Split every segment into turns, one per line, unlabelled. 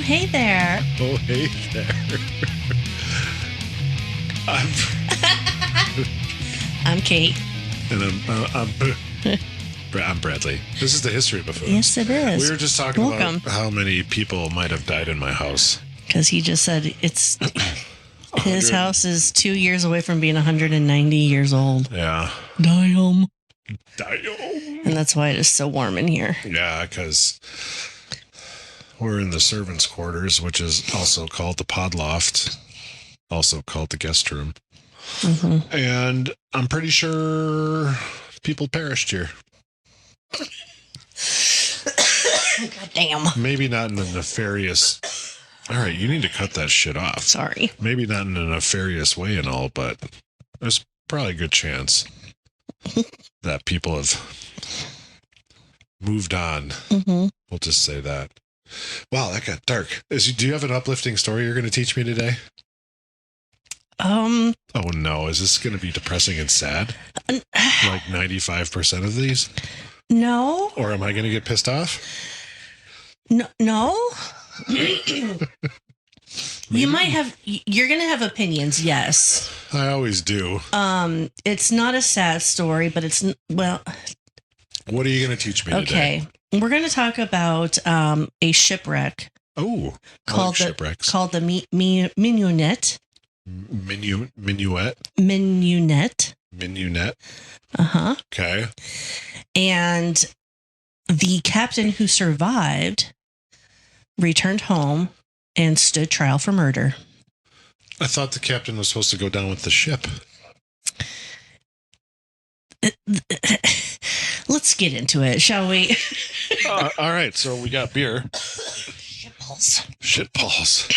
hey there.
Oh, hey there.
I'm Kate.
And I'm Bradley. This is the history of buffoons.
Yes, it is.
We were just talking about how many people might have died in my house.
Because he just said it's his house is 2 years away from being 190 years old.
Yeah.
Damn.
Damn.
And that's why it is so warm in here.
Yeah, because we're in the servants' quarters, which is also called the pod loft, also called the guest room.
Mm-hmm.
And I'm pretty sure people perished here.
God damn.
Maybe not in a nefarious... All right, you need to cut that shit off.
Sorry.
Maybe not in a nefarious way and all, but there's probably a good chance that people have moved on.
Mm-hmm.
We'll just say that. Wow, that got dark. Do you have an uplifting story you're going to teach me today? Oh no, is this going to be depressing and sad? Like 95% of these?
No.
Or am I going to get pissed off?
No. You might have. You're going to have opinions, yes.
I always do.
It's not a sad story, but it's well.
What are you going to teach me today?
Okay, we're going to talk about a shipwreck.
Oh,
called
shipwrecks.
Called the Mignonette.
Mignonette. Mignonette.
Uh-huh.
Okay.
And the captain who survived returned home and stood trial for murder.
I thought the captain was supposed to go down with the ship.
Let's get into it, shall we?
All right, so we got beer. Shit balls.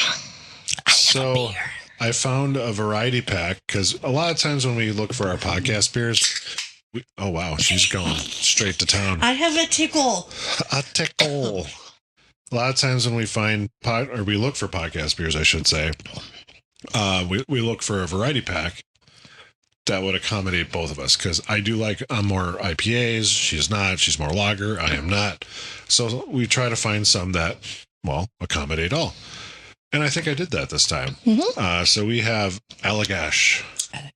So I found a variety pack because a lot of times when we look for our podcast beers, oh wow, she's going straight to town.
I have a tickle.
A tickle. A lot of times when we find we look for podcast beers, I should say, we look for a variety pack that would accommodate both of us because I'm more IPAs. She's not. She's more lager. I am not. So we try to find some that, well, accommodate all. And I think I did that this time. Mm-hmm. So we have Allagash.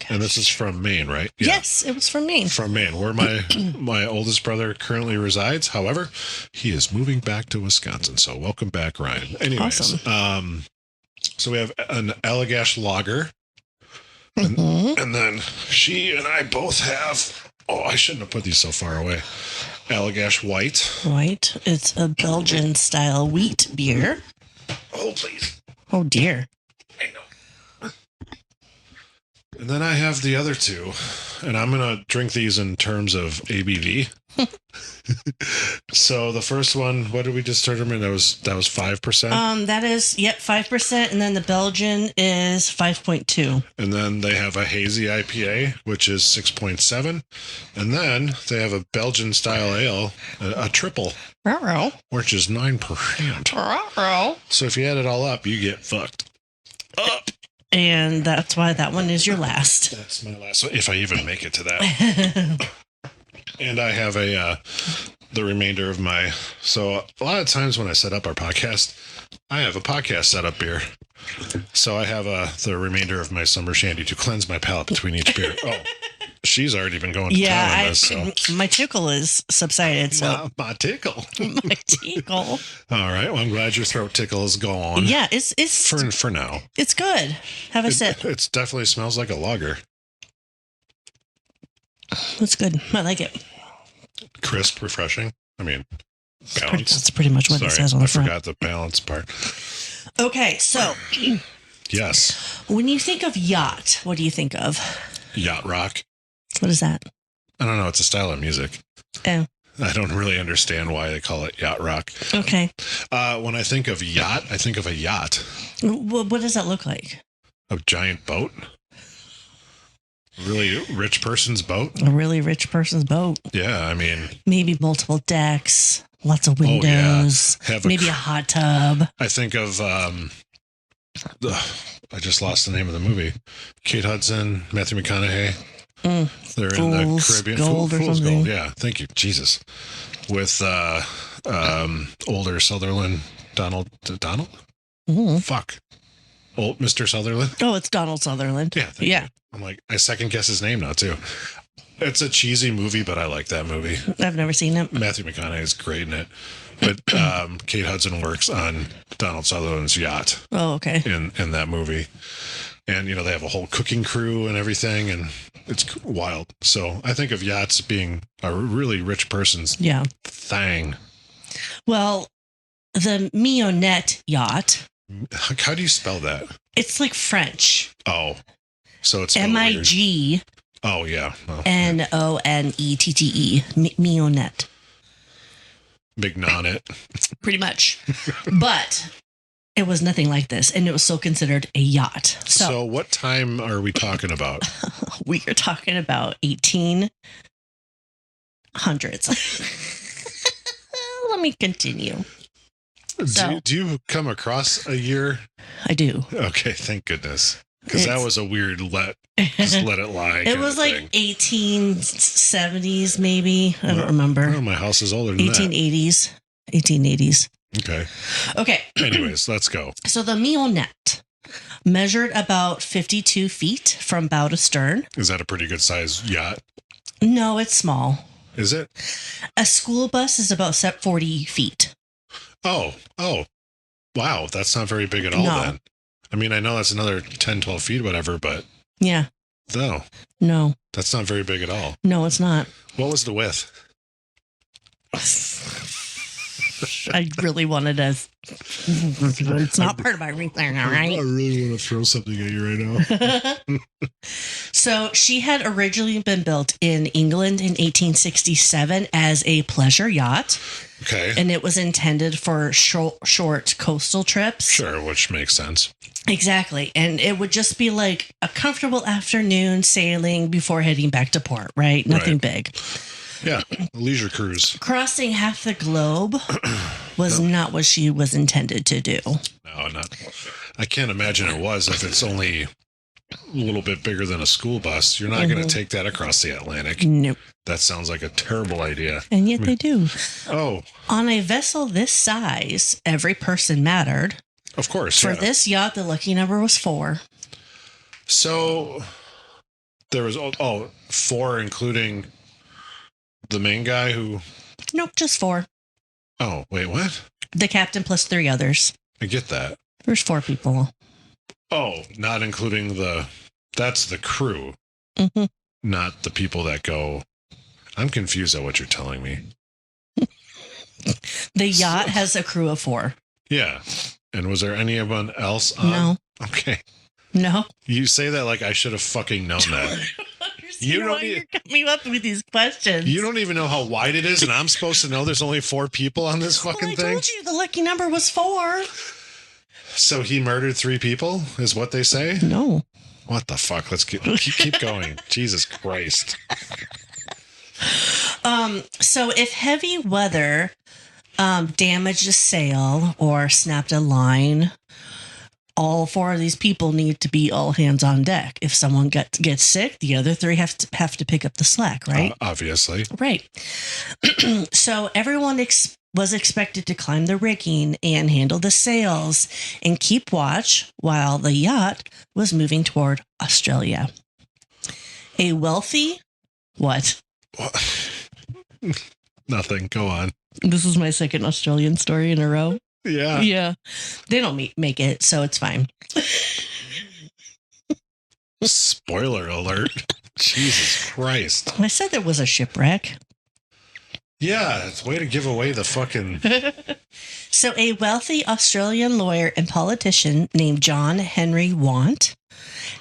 And this is from Maine, right?
Yeah. Yes, it was from Maine.
From Maine, where my oldest brother currently resides. However, he is moving back to Wisconsin. So welcome back, Ryan. Anyways, awesome. So we have an Allagash lager. And then she and I both have, I shouldn't have put these so far away. Allagash White.
White. It's a Belgian style wheat beer.
Oh, please.
Oh, dear.
I know. And then I have the other two, and I'm going to drink these in terms of ABV. So the first one, what did we just determine? That was 5%?
That is, 5%, and then the Belgian is 5.2.
And then they have a hazy IPA, which is 6.7. And then they have a Belgian style ale, a triple, which is 9%. So if you add it all up, you get fucked up.
And that's why that one is your last.
That's my last one, if I even make it to that. And I have the remainder of so a lot of times when I set up our podcast, I have a podcast setup beer. So I have the remainder of my summer shandy to cleanse my palate between each beer. Oh, she's already been going to town on this. So.
My tickle is subsided. So
my tickle.
My tickle.
All right. Well, I'm glad your throat tickle is gone.
Yeah, it's
for now.
It's good. Have a sip.
It definitely smells like a lager.
That's good. I like it.
Crisp, refreshing. I mean, balance.
That's pretty much what it says on the front.
I forgot the balance part.
Okay, so.
Yes.
When you think of yacht, what do you think of?
Yacht rock.
What is that?
I don't know. It's a style of music.
Oh.
I don't really understand why they call it yacht rock.
Okay.
When I think of yacht, I think of a yacht.
What does that look like?
A giant boat. Really rich person's boat.
A really rich person's boat.
Yeah, I mean...
Maybe multiple decks, lots of windows, maybe a hot tub.
I think of... I just lost the name of the movie. Kate Hudson, Matthew McConaughey. They're in the Caribbean.
Fool's Gold,
yeah. Thank you, Jesus. With older Sutherland, Donald.
Mhm.
Fuck. Old Mr. Sutherland?
Oh, it's Donald Sutherland.
Yeah. Thank you. I'm like, I second guess his name now, too. It's a cheesy movie, but I like that movie.
I've never seen it.
Matthew McConaughey is great in it. But Kate Hudson works on Donald Sutherland's yacht
Oh, okay.
in that movie. And, they have a whole cooking crew and everything, and it's wild. So I think of yachts being a really rich person's thing.
Well, the Mignonette yacht.
How do you spell that?
It's like French.
Oh, so it's
Mignonette.
Oh, yeah.
Nonette. Mignonette.
Mignonette.
Pretty much. But it was nothing like this, and it was still considered a yacht.
So what time are we talking about?
We are talking about 1800s. Let me continue.
Do you come across a year?
I do.
Okay, thank goodness. Because that was a weird just let it lie.
It was like 1870s, maybe. I don't remember.
Well, my house is older than
1880s. 1880s. Okay.
Anyways, let's go.
So the Mignonette measured about 52 feet from bow to stern.
Is that a pretty good size yacht?
No, it's small.
Is it?
A school bus is about 40 feet.
Oh. Wow, that's not very big at all then. I mean, I know that's another 10, 12 feet, whatever, but...
Yeah. No.
That's not very big at all.
No, it's not.
What was the width?
I really wanted to... It's not part of my ring there, all right?
I really want to throw something at you right now.
So she had originally been built in England in 1867 as a pleasure yacht.
Okay.
And it was intended for short coastal trips.
Sure, which makes sense.
Exactly. And it would just be like a comfortable afternoon sailing before heading back to port, right? Nothing big.
Yeah, a leisure cruise.
Crossing half the globe was not what she was intended to do.
No, not. I can't imagine it was if it's only a little bit bigger than a school bus. You're not going to take that across the Atlantic.
Nope.
That sounds like a terrible idea.
And yet they do.
Oh.
On a vessel this size, every person mattered.
Of course.
For this yacht, the lucky number was 4.
So there was 4, including the main guy who...
Nope, just 4.
Oh, wait, what?
The captain plus 3 others.
I get that.
There's 4 people.
Oh, not including that's the crew.
Mm-hmm.
Not the people that go... I'm confused at what you're telling me.
The yacht has a crew of 4.
Yeah. And was there anyone else on?
No.
Okay.
No.
You say that like I should have fucking known that.
You're coming up with these questions.
You don't even know how wide it is, and I'm supposed to know there's only 4 people on this fucking thing?
I told you the lucky number was 4.
So he murdered 3 people, is what they say?
No.
What the fuck? Let's keep going. Jesus Christ.
So if heavy weather damaged a sail or snapped a line, all 4 of these people need to be all hands on deck. If someone gets sick, the other 3 have to pick up the slack, right?
Obviously.
Right. So everyone was expected to climb the rigging and handle the sails and keep watch while the yacht was moving toward Australia. A wealthy... What?
Nothing. Go on.
This is my second Australian story in a row.
Yeah.
Yeah. They don't make it, so it's fine.
Spoiler alert. Jesus Christ.
I said there was a shipwreck.
Yeah, it's a way to give away the fucking...
So a wealthy Australian lawyer and politician named John Henry Want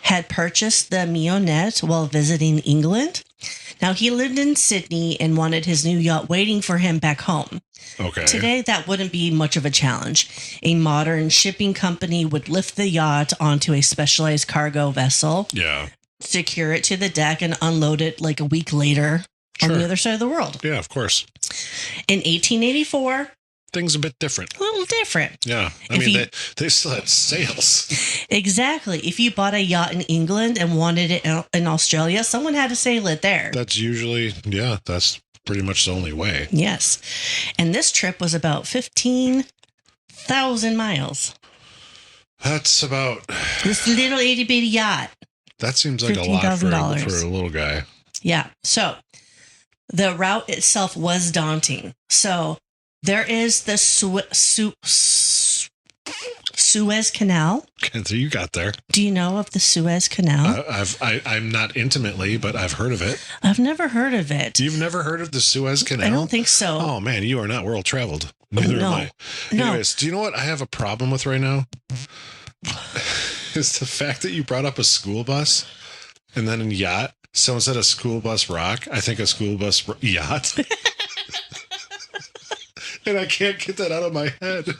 had purchased the Mignonette while visiting England. Now, he lived in Sydney and wanted his new yacht waiting for him back home.
Okay.
Today, that wouldn't be much of a challenge. A modern shipping company would lift the yacht onto a specialized cargo vessel, secure it to the deck, and unload it like a week later on the other side of the world.
Yeah, of course.
In 1884...
Things a bit different.
A little different.
Yeah. I mean, they still had sails.
Exactly. If you bought a yacht in England and wanted it in Australia, someone had to sail it there.
That's usually, that's pretty much the only way.
Yes. And this trip was about 15,000 miles.
That's about.
This little itty bitty yacht.
That seems like a lot for
$15,000.
a little guy.
Yeah. So the route itself was daunting. So there is the Suez Canal.
Okay, so you got there.
Do you know of the Suez Canal?
I'm not intimately, but I've heard of it.
I've never heard of it.
You've never heard of the Suez Canal?
I don't think so.
Oh man, you are not world traveled. Neither am I. Anyways, do you know what I have a problem with right now? Is the fact that you brought up a school bus and then a yacht. So instead of school bus rock, I think a school bus yacht. And I can't get that out of my head.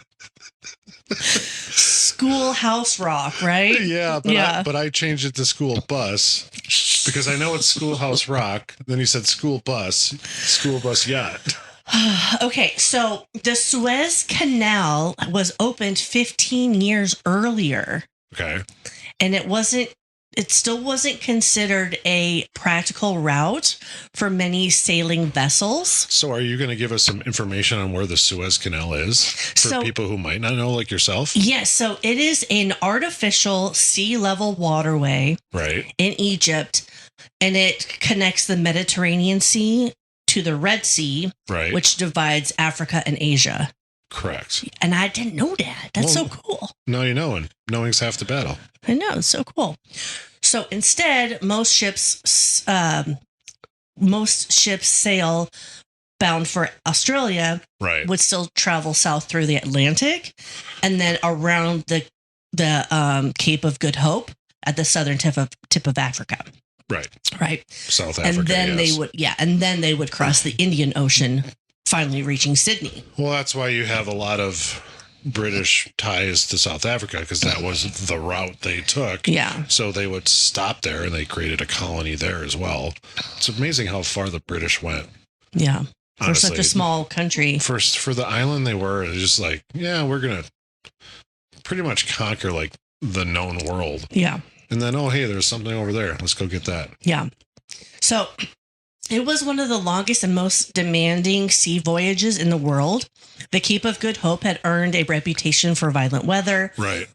Schoolhouse rock, right?
Yeah, but I changed it to school bus because I know it's schoolhouse rock. Then you said school bus yacht.
Okay, so the Suez Canal was opened 15 years earlier.
Okay.
And it still wasn't considered a practical route for many sailing vessels.
So are you going to give us some information on where the Suez Canal is for people who might not know, like yourself?
Yes. So it is an artificial sea level waterway in Egypt, and it connects the Mediterranean Sea to the Red Sea, which divides Africa and Asia.
Correct.
And I didn't know that. That's so cool.
Now you know, and knowing's half the battle.
I know, it's so cool. So instead, most ships sail bound for Australia would still travel south through the Atlantic and then around the Cape of Good Hope at the southern tip of Africa. Right.
South Africa.
And then they would cross the Indian Ocean, finally reaching Sydney.
Well, that's why you have a lot of British ties to South Africa, because that was the route they took.
Yeah.
So they would stop there and they created a colony there as well. It's amazing how far the British went.
Yeah.
Honestly,
for such a small country.
First, for the island they were, it was just like, yeah, we're going to pretty much conquer like the known world.
Yeah.
And then, oh, hey, there's something over there. Let's go get that.
Yeah. So it was one of the longest and most demanding sea voyages in the world. The Cape of Good Hope had earned a reputation for violent weather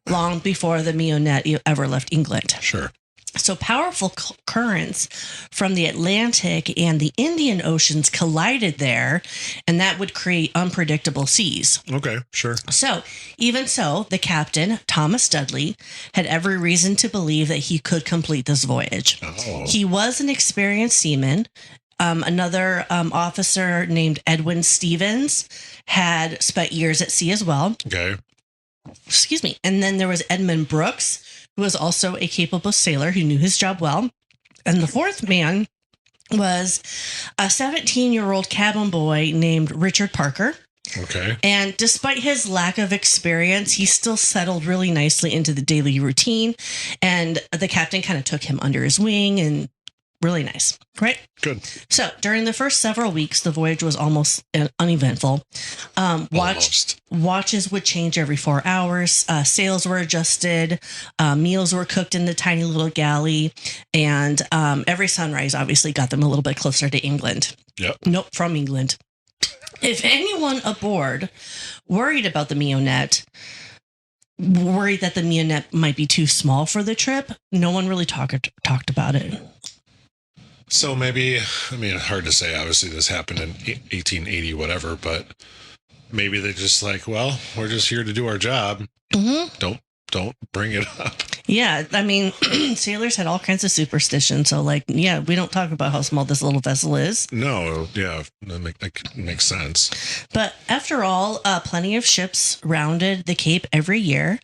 long before the Mignonette ever left England.
Sure.
So powerful currents from the Atlantic and the Indian Oceans collided there, and that would create unpredictable seas.
Okay, sure.
So, even so, the captain, Thomas Dudley, had every reason to believe that he could complete this voyage.
Oh.
He was an experienced seaman. Another officer named Edwin Stevens had spent years at sea as well.
Okay.
Excuse me. And then there was Edmund Brooks, who was also a capable sailor who knew his job well. And the fourth man was a 17-year-old cabin boy named Richard Parker.
Okay.
And despite his lack of experience, he still settled really nicely into the daily routine. And the captain kind of took him under his wing, and really nice, right?
Good.
So during the first several weeks, the voyage was almost uneventful. Watches would change every 4 hours. Sails were adjusted. Meals were cooked in the tiny little galley. And every sunrise obviously got them a little bit closer to England.
Yep.
Nope, from England. If anyone aboard worried about the Mignonette, worried that the Mignonette might be too small for the trip, no one really talked about it.
So maybe, I mean, hard to say. Obviously, this happened in 1880, whatever, but maybe they just like, well, we're just here to do our job. Mm-hmm. Don't bring it up.
Yeah, I mean, sailors had all kinds of superstitions. So, like, yeah, we don't talk about how small this little vessel is.
No, yeah, that makes sense.
But after all, plenty of ships rounded the Cape every year.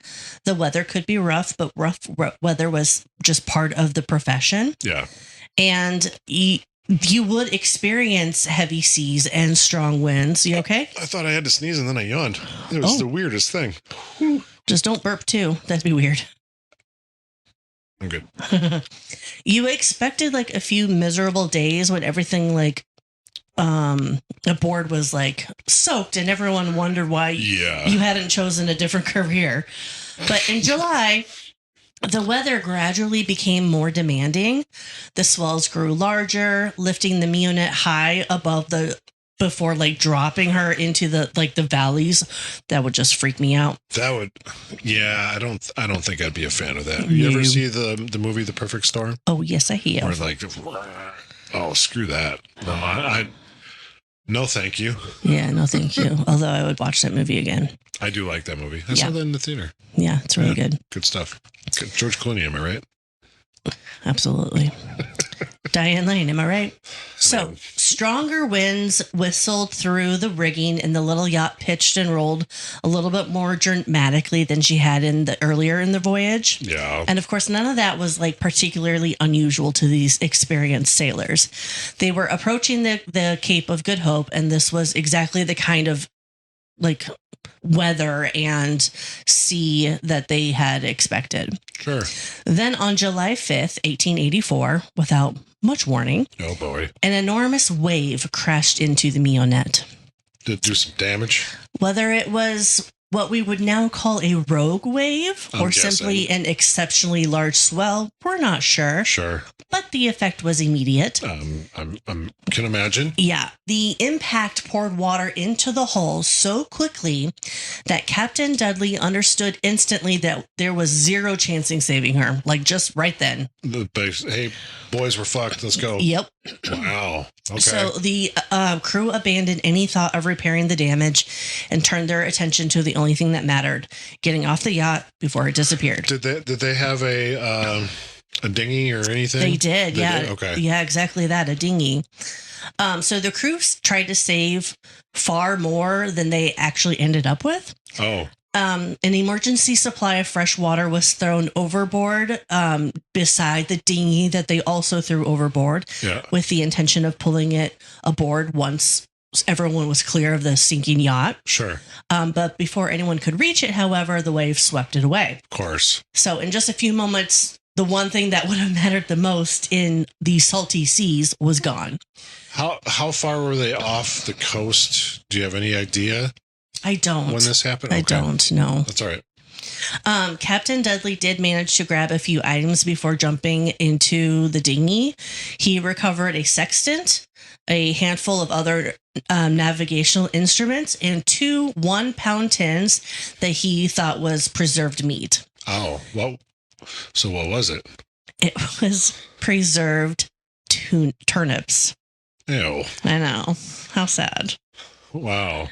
The weather could be rough, but rough weather was just part of the profession.
Yeah.
And you would experience heavy seas and strong winds. You okay?
I thought I had to sneeze and then I yawned. It was the weirdest thing.
Just don't burp too. That'd be weird.
I'm good.
You expected like a few miserable days when everything like aboard was like soaked and everyone wondered why you hadn't chosen a different career. But in July, the weather gradually became more demanding. The swells grew larger, lifting the Mignonette high above the before like dropping her into the valleys, that would just freak me out.
That would, yeah. I don't think I'd be a fan of that. You ever see the movie The Perfect Storm?
Oh yes, I have.
Or like, oh, screw that. No, no, thank you.
Yeah, no, thank you. Although I would watch that movie again.
I do like that movie. I saw that in the theater.
Yeah, it's really good.
Good stuff. George Clooney, am I right?
Absolutely. Diane Lane, am I right? So, stronger winds whistled through the rigging, and the little yacht pitched and rolled a little bit more dramatically than she had earlier in the voyage.
Yeah.
And of course, none of that was like particularly unusual to these experienced sailors. They were approaching the Cape of Good Hope, and this was exactly the kind of like weather and sea that they had expected.
Sure.
Then on July 5th, 1884, without much warning,
oh boy,
an enormous wave crashed into the Mignonette.
Did it do some damage?
Whether it was what we would now call a rogue wave or simply an exceptionally large swell, we're not sure.
Sure.
But the effect was immediate.
I can imagine.
Yeah. The impact poured water into the hull so quickly that Captain Dudley understood instantly that there was zero chance in saving her. Like just right then.
Hey, boys, we're fucked. Let's go.
Yep.
Wow. Okay.
So the crew abandoned any thought of repairing the damage and turned their attention to the only thing that mattered: getting off the yacht before it disappeared.
Did they have a dinghy or anything?
They did. Yeah.
Okay.
Yeah, exactly that. A dinghy. So the crew tried to save far more than they actually ended up with.
Oh.
An emergency supply of fresh water was thrown overboard beside the dinghy that they also threw overboard, with the intention of pulling it aboard once everyone was clear of the sinking yacht.
Sure.
But before anyone could reach it, however, the wave swept it away.
Of course.
So in just a few moments, the one thing that would have mattered the most in the salty seas was gone.
How far were they off the coast? Do you have any idea?
I don't.
When this happened?
I don't know.
That's all right.
Captain Dudley did manage to grab a few items before jumping into the dinghy. He recovered a sextant, a handful of other navigational instruments, and 2 1-pound tins that he thought was preserved meat.
Oh, well, so what was it?
It was preserved turnips.
Ew.
I know. How sad.
Wow.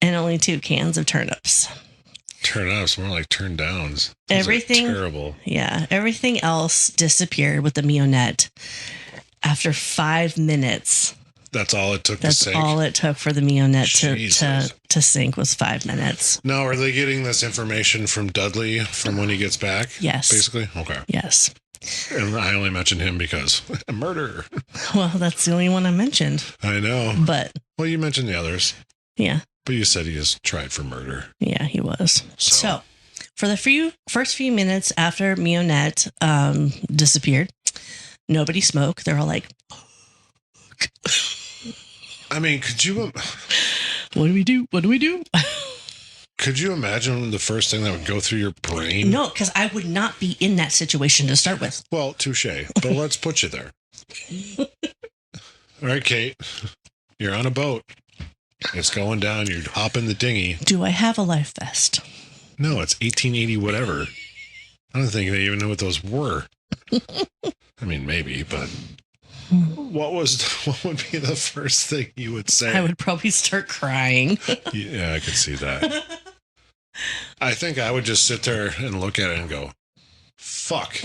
And only 2 cans of turnips.
Turn ups, more like turn downs. Those
everything
terrible.
Yeah, everything else disappeared with the Mignonette after 5 minutes.
That's all it took to sink.
That's all it took for the Mignonette to sink was 5 minutes.
Now, are they getting this information from Dudley from when he gets back?
Yes.
Basically? Okay.
Yes.
And I only mentioned him because murder.
Well, that's the only one I mentioned.
I know.
But.
Well, you mentioned the others.
Yeah.
But you said he was tried for murder.
Yeah, he was. So for the first few minutes after Mignonette disappeared, nobody spoke. They were all like,
I mean, could you...
What do we do? What do we do?
Could you imagine the first thing that would go through your brain?
No, because I would not be in that situation to start with.
Well, touche. But let's put you there. All right, Kate. You're on a boat. It's going down. You're hopping the dinghy.
Do I have a life vest?
No, it's 1880 whatever. I don't think they even know what those were. I mean, maybe, but what would be the first thing you would say?
I would probably start crying.
Yeah, I could see that. I think I would just sit there and look at it and go, fuck.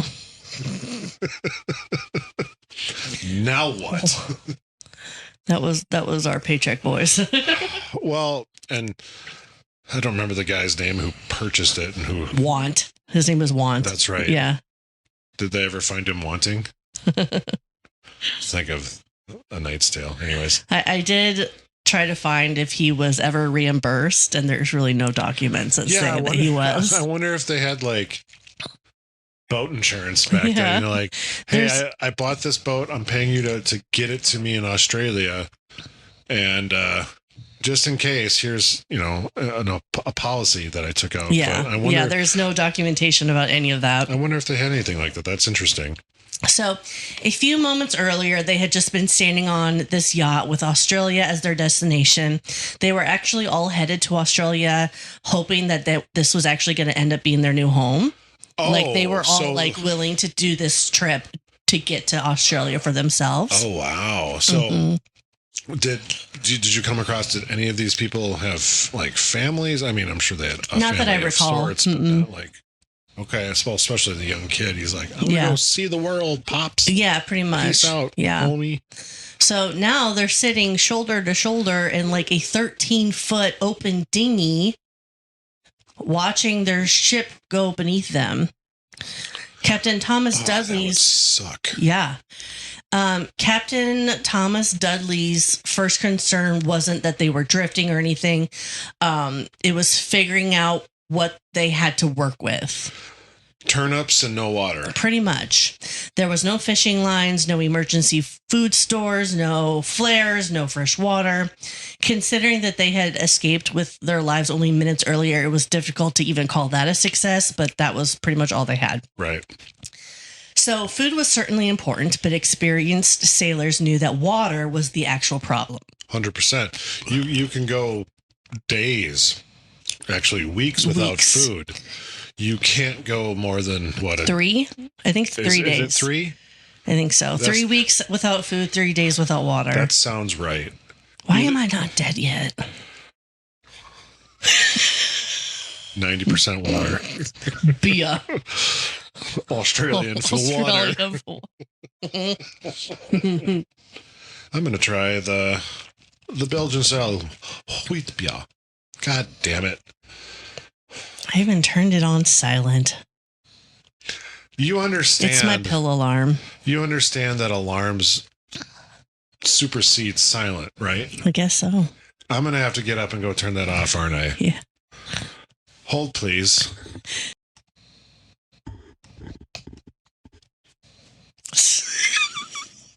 Now what?
That was our paycheck, boys.
Well, and I don't remember the guy's name who purchased it and who...
Want. His name was Want.
That's right.
Yeah.
Did they ever find him wanting? Think of A Knight's Tale. Anyways.
I did try to find if he was ever reimbursed, and there's really no documents that say that he was.
I wonder if they had like boat insurance back then. You know, like, hey, I bought this boat. I'm paying you to get it to me in Australia. And just in case, here's, a policy that I took out.
Yeah. There's no documentation about any of that.
I wonder if they had anything like that. That's interesting.
So, a few moments earlier, they had just been standing on this yacht with Australia as their destination. They were actually all headed to Australia, hoping that this was actually going to end up being their new home. Like, they were all willing to do this trip to get to Australia for themselves.
Oh, wow. So, did you come across, did any of these people have, like, families? I mean, I'm sure they had a
not
family
that I recall.
Sorts, but not like... Okay, I suppose especially the young kid. He's like, I'm going to go see the world, Pops.
Yeah, pretty much.
Peace out, homie.
So now they're sitting shoulder to shoulder in like a 13-foot open dinghy, watching their ship go beneath them. Captain Thomas Dudley's...
suck.
Yeah. Captain Thomas Dudley's first concern wasn't that they were drifting or anything. It was figuring out what they had to work with.
Turnips and no water.
Pretty much. There was no fishing lines, no emergency food stores, no flares, no fresh water. Considering that they had escaped with their lives only minutes earlier, it was difficult to even call that a success, but that was pretty much all they had.
Right.
So food was certainly important, but experienced sailors knew that water was the actual problem.
100%. You can go days, actually weeks without food. You can't go more than what?
3? I think 3 days.
Is it 3?
I think so. 3 weeks without food, 3 days without water.
That sounds right.
Why am I not dead yet?
90% water.
Beer.
Australian for water. I'm going to try the Belgian style wheat beer. God damn it.
I even turned it on silent.
You understand.
It's my pill alarm.
You understand that alarms supersede silent, right?
I guess so.
I'm going to have to get up and go turn that off, aren't I?
Yeah.
Hold, please.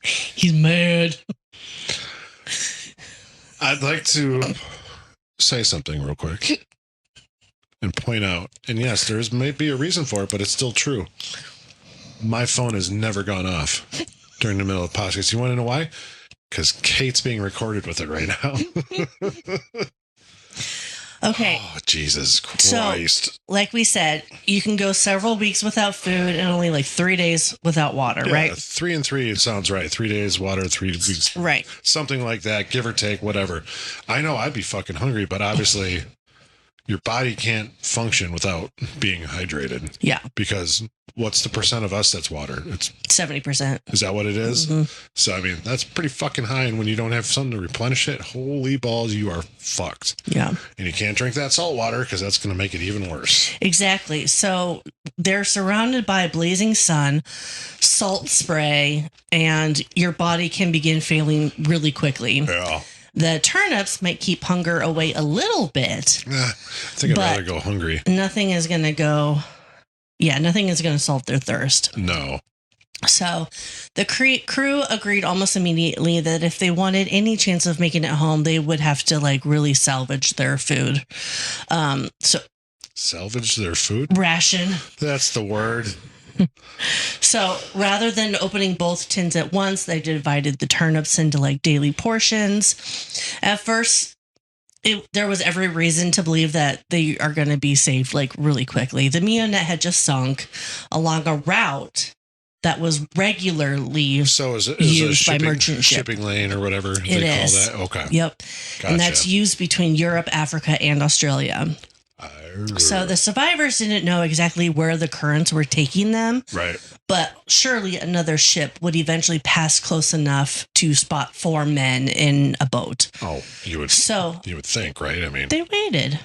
He's mad.
I'd like to say something real quick and point out, and yes, might be a reason for it, but it's still true. My phone has never gone off during the middle of the podcast. You want to know why? Because Kate's being recorded with it right now.
Okay.
Oh, Jesus Christ.
So, like we said, you can go several weeks without food and only like 3 days without water, right?
3 and 3, it sounds right. 3 days, water, 3 weeks.
Right.
Something like that, give or take, whatever. I know I'd be fucking hungry, but obviously your body can't function without being hydrated.
Yeah.
Because what's the percent of us that's water? It's
70%.
Is that what it is? Mm-hmm. So, I mean, that's pretty fucking high. And when you don't have something to replenish it, holy balls, you are fucked.
Yeah.
And you can't drink that salt water because that's going to make it even worse.
Exactly. So they're surrounded by a blazing sun, salt spray, and your body can begin failing really quickly.
Yeah.
The turnips might keep hunger away a little bit.
I think I'd rather go hungry.
Nothing is going to solve their thirst.
No.
So the crew agreed almost immediately that if they wanted any chance of making it home, they would have to like really salvage their food.
Salvage their food?
Ration.
That's the word.
So rather than opening both tins at once, they divided the turnips into like daily portions. At first, there was every reason to believe that they are going to be saved like really quickly. The Mignonette had just sunk along a route that was regularly used by merchant
shipping lane or whatever they call that. Okay.
Yep.
Gotcha.
And that's used between Europe, Africa, and Australia. So the survivors didn't know exactly where the currents were taking them.
Right.
But surely another ship would eventually pass close enough to spot 4 men in a boat.
Oh, you would think, right? I mean,
they waited.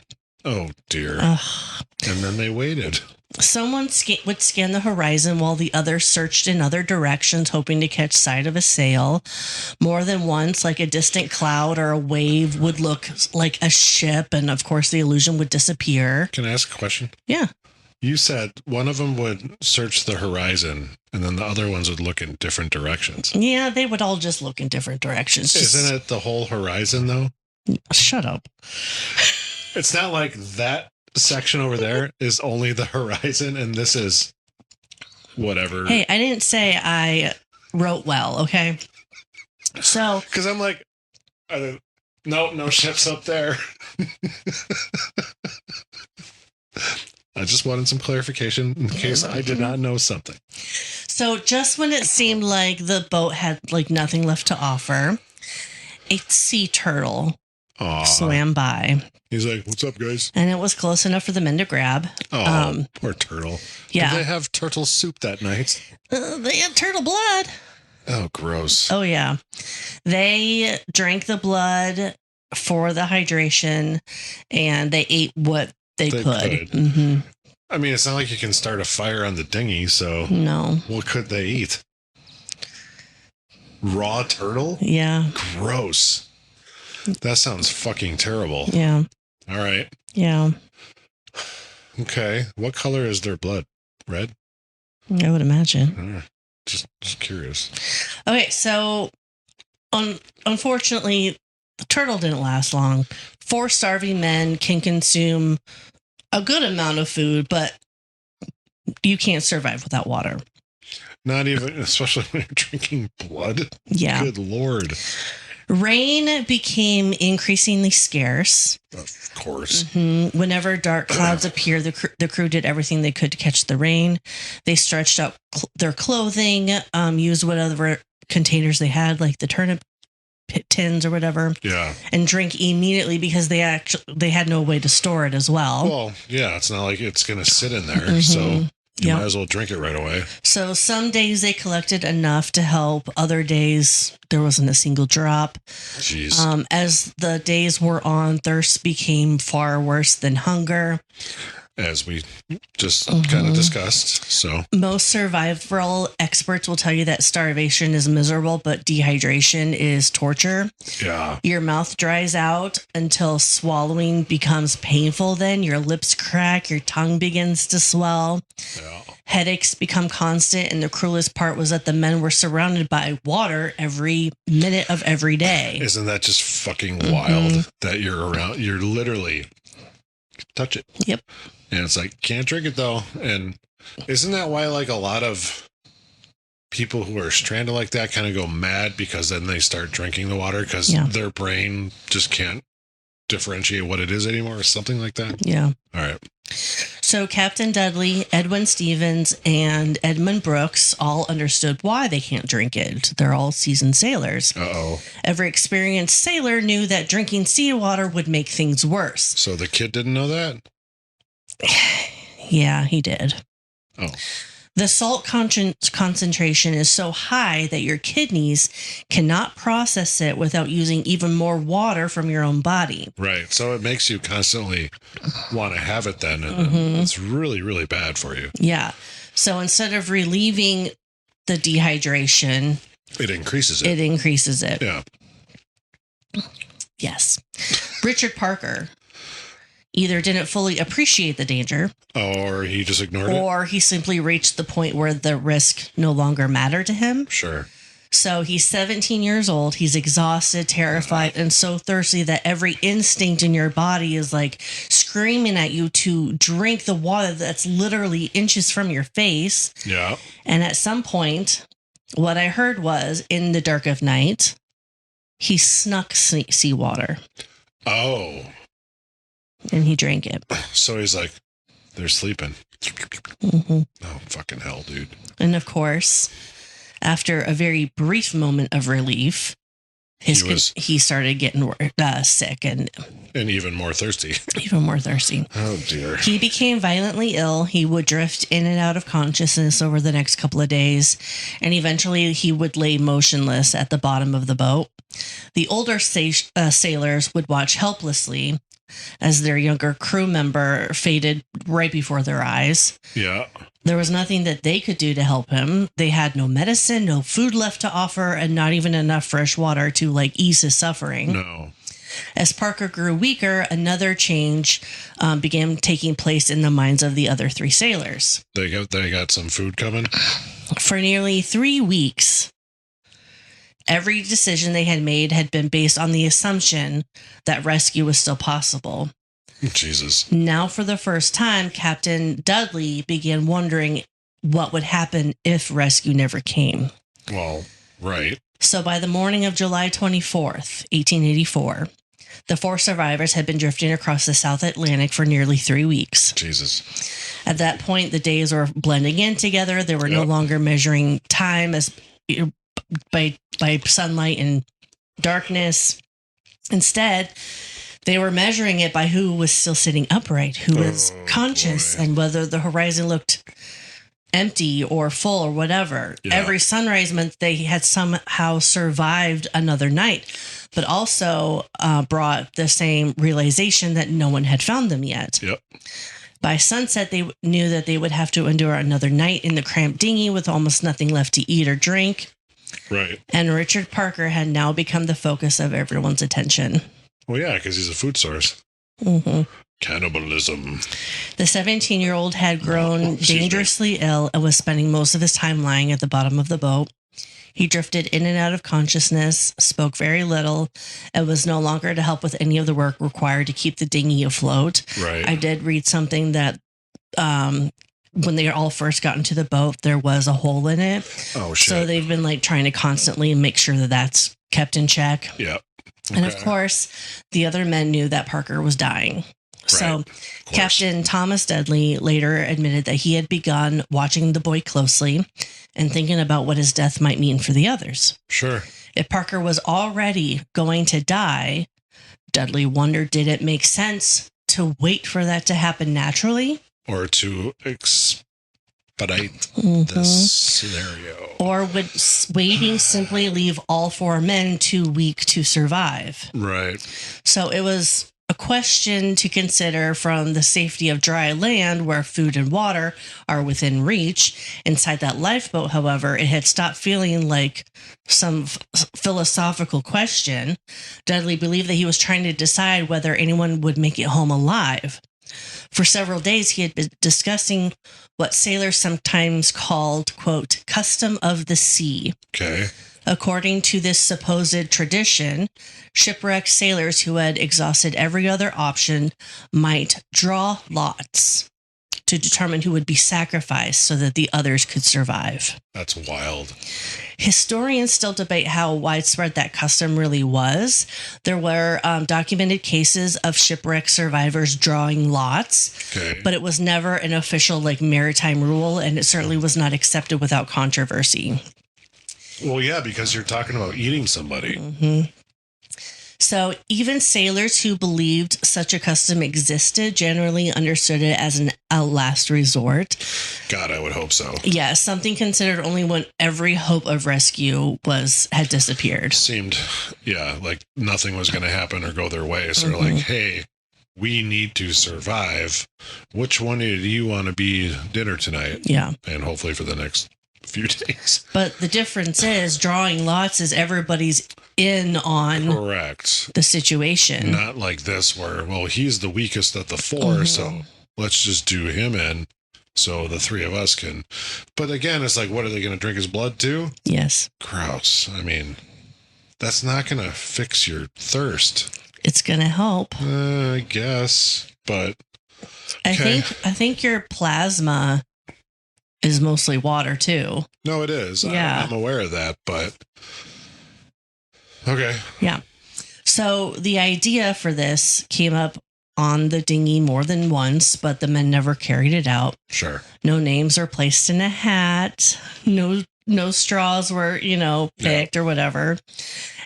Oh, dear. And then they waited.
Someone would scan the horizon while the others searched in other directions, hoping to catch sight of a sail. More than once, like a distant cloud or a wave would look like a ship, and of course the illusion would disappear.
Can I ask a question?
Yeah.
You said one of them would search the horizon, and then the other ones would look in different directions.
Yeah, they would all just look in different directions.
Isn't it the whole horizon, though?
Shut up.
It's not like that section over there is only the horizon, and this is whatever.
Hey, I didn't say I wrote well, okay? So,
because I'm like, no ships up there. I just wanted some clarification in case I did not know something.
So just when it seemed like the boat had like nothing left to offer, a sea turtle swam by.
He's like, "What's up, guys?"
And it was close enough for the men to grab.
Poor turtle.
Yeah.
Did they have turtle soup that night?
They had turtle blood.
Oh, gross.
Oh, yeah. They drank the blood for the hydration, and they ate what they could. Mm-hmm.
I mean, it's not like you can start a fire on the dinghy, so
no.
What could they eat? Raw turtle?
Yeah.
Gross. That sounds fucking terrible.
Yeah.
All right.
Yeah.
Okay. What color is their blood? Red?
I would imagine.
Just curious.
Okay, so unfortunately, the turtle didn't last long. 4 starving men can consume a good amount of food, but you can't survive without water.
Not even, especially when you're drinking blood.
Yeah.
Good Lord.
Rain became increasingly scarce.
Of course.
Mm-hmm. Whenever dark clouds appeared, the crew did everything they could to catch the rain. They stretched out their clothing, used whatever containers they had, like the turnip tins or whatever.
Yeah.
And drink immediately because they had no way to store it as well.
Well, yeah, it's not like it's going to sit in there, so you might as well drink it right away.
So some days they collected enough to help. Other days there wasn't a single drop.
Jeez.
As the days wore on, thirst became far worse than hunger.
As we just kind of discussed. So
most survival experts will tell you that starvation is miserable, but dehydration is torture.
Yeah.
Your mouth dries out until swallowing becomes painful. Then your lips crack, your tongue begins to swell. Yeah. Headaches become constant, and the cruelest part was that the men were surrounded by water every minute of every day.
Isn't that just fucking wild that you're around? You're literally touch it.
Yep.
And it's like, can't drink it though. And isn't that why like a lot of people who are stranded like that kind of go mad because then they start drinking the water because their brain just can't differentiate what it is anymore or something like that?
Yeah.
All right.
So Captain Dudley, Edwin Stevens, and Edmund Brooks all understood why they can't drink it. They're all seasoned sailors.
Uh-oh.
Every experienced sailor knew that drinking seawater would make things worse.
So the kid didn't know that?
Yeah, he did.
Oh.
The salt concentration is so high that your kidneys cannot process it without using even more water from your own body.
Right. So it makes you constantly want to have it then. And it's really, really bad for you.
Yeah. So instead of relieving the dehydration,
it increases it.
It increases it.
Yeah.
Yes. Richard Parker either didn't fully appreciate the danger,
or he just ignored it,
or he simply reached the point where the risk no longer mattered to him.
Sure.
So he's 17 years old. He's exhausted, terrified, and so thirsty that every instinct in your body is like screaming at you to drink the water that's literally inches from your face.
Yeah.
And at some point, what I heard was, in the dark of night, he snuck seawater.
Oh.
And he drank it.
So he's like, they're sleeping.
Mm-hmm.
Oh, fucking hell, dude.
And of course, after a very brief moment of relief, he started getting sick and
even more thirsty.
Even more thirsty.
Oh, dear.
He became violently ill. He would drift in and out of consciousness over the next couple of days, and eventually he would lay motionless at the bottom of the boat. The older sailors would watch helplessly as their younger crew member faded right before their eyes.
Yeah.
There was nothing that they could do to help him. They had no medicine, no food left to offer, and not even enough fresh water to ease his suffering.
No.
As Parker grew weaker, another change began taking place in the minds of the other 3 sailors.
They got some food coming?
For nearly 3 weeks, every decision they had made had been based on the assumption that rescue was still possible.
Jesus.
Now, for the first time, Captain Dudley began wondering what would happen if rescue never came.
Well, right.
So by the morning of July 24th, 1884, the 4 survivors had been drifting across the South Atlantic for nearly 3 weeks.
Jesus.
At that point, the days were blending in together. They were no longer measuring time as by sunlight and darkness. Instead, they were measuring it by who was still sitting upright, who was conscious, and whether the horizon looked empty or full or whatever. Yeah. Every sunrise meant they had somehow survived another night, but also brought the same realization that no one had found them yet.
Yep.
By sunset, they knew that they would have to endure another night in the cramped dinghy with almost nothing left to eat or drink.
Right.
And Richard Parker had now become the focus of everyone's attention.
Well, yeah, because he's a food source.
Mm-hmm.
Cannibalism.
The 17-year-old had grown dangerously ill and was spending most of his time lying at the bottom of the boat. He drifted in and out of consciousness, spoke very little, and was no longer to help with any of the work required to keep the dinghy afloat.
Right.
I did read something that when they all first got into the boat, there was a hole in it.
Oh, shit.
So they've been like trying to constantly make sure that that's kept in check.
Yeah.
Okay. And of course, the other men knew that Parker was dying. Right. So Captain Thomas Dudley later admitted that he had begun watching the boy closely and thinking about what his death might mean for the others.
Sure.
If Parker was already going to die, Dudley wondered, did it make sense to wait for that to happen naturally?
Or to expedite this scenario.
Or would waiting simply leave all 4 men too weak to survive?
Right.
So it was a question to consider from the safety of dry land where food and water are within reach. Inside that lifeboat, however, it had stopped feeling like some philosophical question. Dudley believed that he was trying to decide whether anyone would make it home alive. For several days, he had been discussing what sailors sometimes called, quote, custom of the sea.
Okay.
According to this supposed tradition, shipwrecked sailors who had exhausted every other option might draw lots to determine who would be sacrificed so that the others could survive.
That's wild.
Historians still debate how widespread that custom really was. There were documented cases of shipwreck survivors drawing lots, but it was never an official maritime rule, and it certainly was not accepted without controversy.
Well, yeah, because you're talking about eating somebody.
Mm-hmm. So even sailors who believed such a custom existed generally understood it as a last resort.
God, I would hope so.
Yeah, something considered only when every hope of rescue had disappeared.
Seemed, like nothing was going to happen or go their way. So they're like, hey, we need to survive. Which one do you want to be dinner tonight?
Yeah.
And hopefully for the next few days.
But the difference is drawing lots is everybody's in on the situation.
Not like this where, well, he's the weakest of the 4, so let's just do him in so the 3 of us can. But again, it's like, what are they going to drink his blood too?
Yes.
Gross. I mean, that's not going to fix your thirst.
It's going to help.
I guess, but
I think your plasma is mostly water too.
No, it is.
Yeah.
I'm aware of that, but okay.
Yeah. So the idea for this came up on the dinghy more than once, but the men never carried it out.
Sure.
No names were placed in a hat. No straws were, picked or whatever.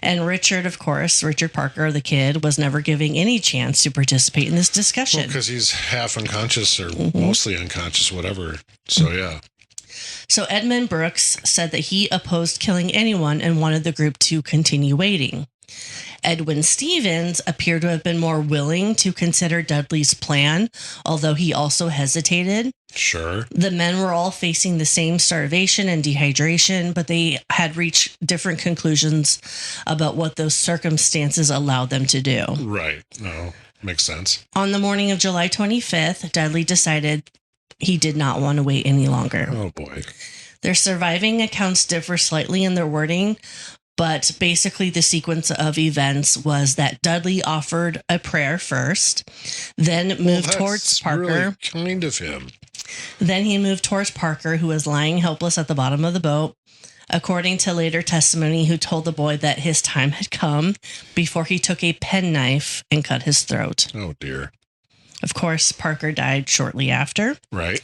And Richard Parker, the kid, was never giving any chance to participate in this discussion.
Well, because he's half unconscious or mostly unconscious, whatever. So, yeah.
So Edmund Brooks said that he opposed killing anyone and wanted the group to continue waiting. Edwin Stevens appeared to have been more willing to consider Dudley's plan, although he also hesitated.
Sure.
The men were all facing the same starvation and dehydration, but they had reached different conclusions about what those circumstances allowed them to do.
Right. No, makes sense.
On the morning of July 25th, Dudley decided he did not want to wait any longer.
Oh, boy.
Their surviving accounts differ slightly in their wording, but basically the sequence of events was that Dudley offered a prayer first, then moved towards Parker.
Really kind of him.
Then he moved towards Parker, who was lying helpless at the bottom of the boat. According to later testimony, who told the boy that his time had come before he took a penknife and cut his throat.
Oh, dear.
Of course, Parker died shortly after.
Right.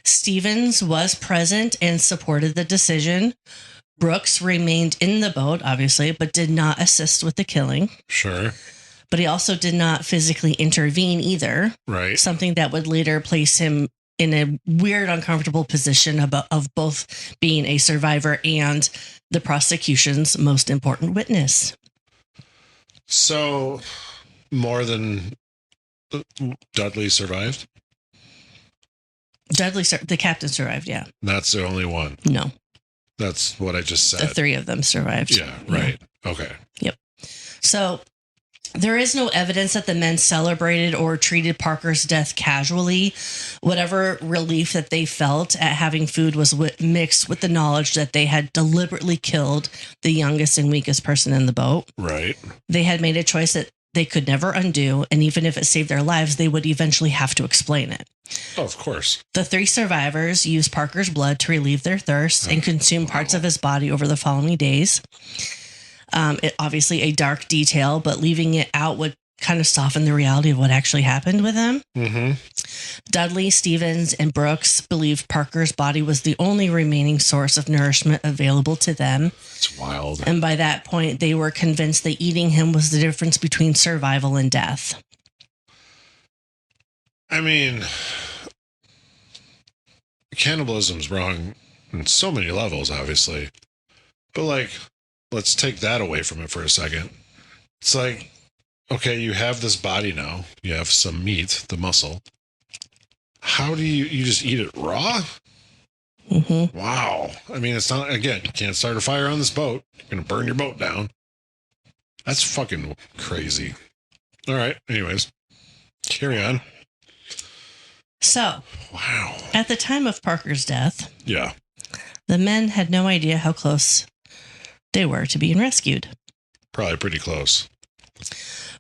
Stevens was present and supported the decision. Brooks remained in the boat, obviously, but did not assist with the killing.
Sure.
But he also did not physically intervene either.
Right.
Something that would later place him in a weird, uncomfortable position of both being a survivor and the prosecution's most important witness.
So, more than Dudley survived?
The captain survived, yeah.
That's the only one.
No.
That's what I just said.
The three of them survived.
Yeah, right. Yeah. Okay.
Yep. So there is no evidence that the men celebrated or treated Parker's death casually. Whatever relief that they felt at having food was mixed with the knowledge that they had deliberately killed the youngest and weakest person in the boat.
Right.
They had made a choice that they could never undo, and even if it saved their lives, they would eventually have to explain it.
Oh, of course.
The three survivors used Parker's blood to relieve their thirst and consume parts of his body over the following days. Obviously a dark detail, but leaving it out would kind of soften the reality of what actually happened with him.
Mm-hmm.
Dudley, Stevens, and Brooks believed Parker's body was the only remaining source of nourishment available to them.
It's wild.
And by that point, they were convinced that eating him was the difference between survival and death.
I mean, cannibalism's wrong on so many levels, obviously. But, like, let's take that away from it for a second. It's like, okay, you have this body now. You have some meat, the muscle. How do you just eat it raw?
Mm-hmm.
Wow. I mean, it's not, again, you can't start a fire on this boat. You're going to burn your boat down. That's fucking crazy. All right. Anyways, carry on.
So,
wow.
At the time of Parker's death,
yeah,
the men had no idea how close they were to being rescued.
Probably pretty close.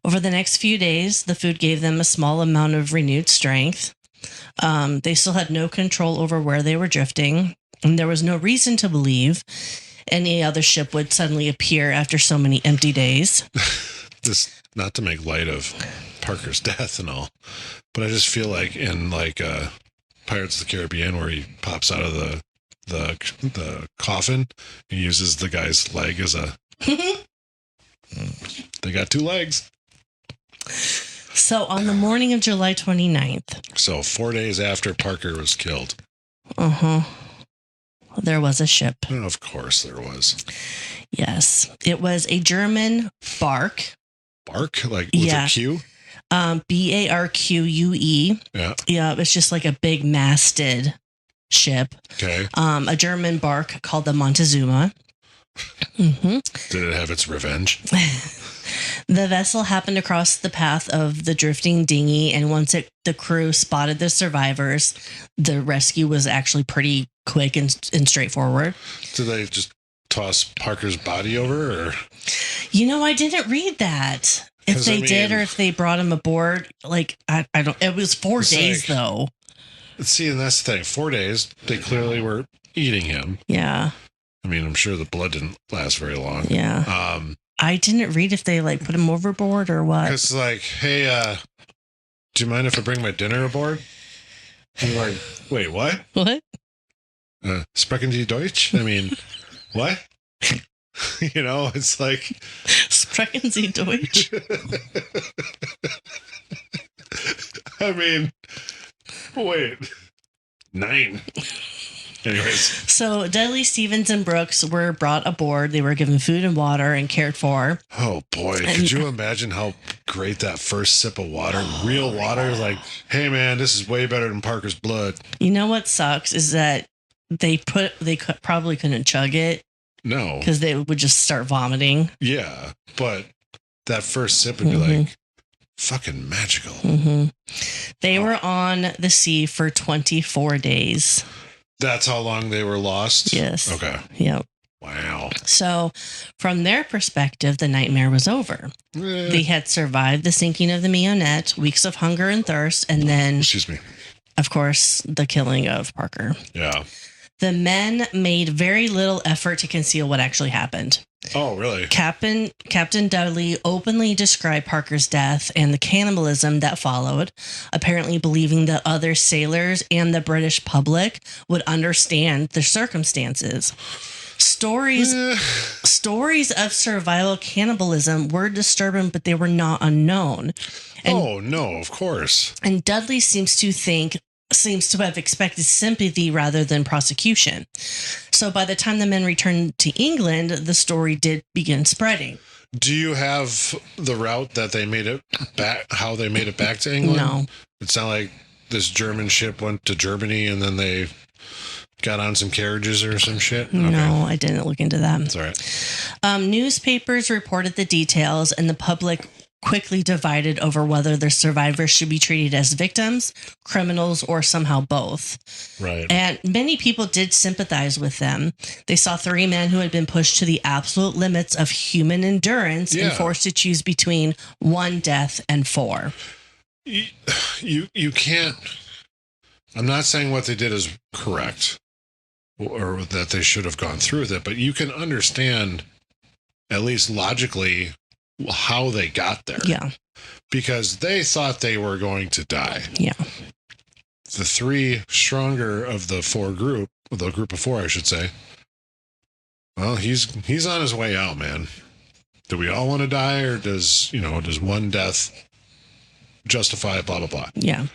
Over the next few days, the food gave them a small amount of renewed strength. They still had no control over where they were drifting, and there was no reason to believe any other ship would suddenly appear after so many empty days.
This, not to make light of Parker's death and all, but I just feel like in Pirates of the Caribbean, where he pops out of the coffin, he uses the guy's leg as a. They got two legs.
So on the morning of July 29th.
So 4 days after Parker was killed.
There was a ship.
Oh, of course there was.
Yes. It was a German bark.
Bark? Like with a Q?
Barque.
Yeah.
Yeah, it's just like a big masted ship.
Okay.
A German bark called the Montezuma. Mm-hmm.
Did it have its revenge?
The vessel happened across the path of the drifting dinghy, and once the crew spotted the survivors, the rescue was actually pretty quick and straightforward.
Did they just toss Parker's body over? Or?
I didn't read that. If they did or if they brought him aboard, like, I don't, it was 4 days though.
See, and that's the thing. 4 days, they clearly were eating him.
Yeah.
I mean, I'm sure the blood didn't last very long.
Yeah. I didn't read if they put him overboard or what.
It's like, hey, do you mind if I bring my dinner aboard? I'm like, wait, what?
What?
Sprechen Sie Deutsch? I mean, what? It's like.
Sprechen Sie Deutsch?
I mean, wait. 9. Anyways.
So Dudley, Stevens, and Brooks were brought aboard. They were given food and water and cared for.
Oh, boy. Could you imagine how great that first sip of water, real water, like, hey, man, this is way better than Parker's blood.
You know what sucks is that they probably couldn't chug it.
No.
Because they would just start vomiting.
Yeah. But that first sip would be like fucking magical.
Mm-hmm. They were on the sea for 24 days.
That's how long they were lost?
Yes.
Okay.
Yep.
Wow.
So, from their perspective, the nightmare was over. They had survived the sinking of the Mignonette, weeks of hunger and thirst, and then...
Excuse me.
of course, the killing of Parker.
Yeah.
The men made very little effort to conceal what actually happened.
Oh, really?
Captain Dudley openly described Parker's death and the cannibalism that followed, apparently believing that other sailors and the British public would understand the circumstances. Stories of survival cannibalism were disturbing, but they were not unknown. And,
no, of course.
And Dudley seems to have expected sympathy rather than prosecution. So by the time the men returned to England, the story did begin spreading.
Do you have the route that they made it back, how they made it back to England?
No.
It's not like this German ship went to Germany and then they got on some carriages or some shit? Okay.
No, I didn't look into that.
That's all right.
Newspapers reported the details, and the public quickly divided over whether the survivors should be treated as victims, criminals, or somehow both.
Right.
And many people did sympathize with them. They saw 3 men who had been pushed to the absolute limits of human endurance and forced to choose between 1 death and 4.
You can't. I'm not saying what they did is correct or that they should have gone through with it, but you can understand, at least logically, how they got there.
Yeah.
Because they thought they were going to die.
Yeah.
The 3 stronger of the group of 4, I should say. Well, he's on his way out, man. Do we all want to die, or does 1 death justify blah, blah, blah?
Yeah.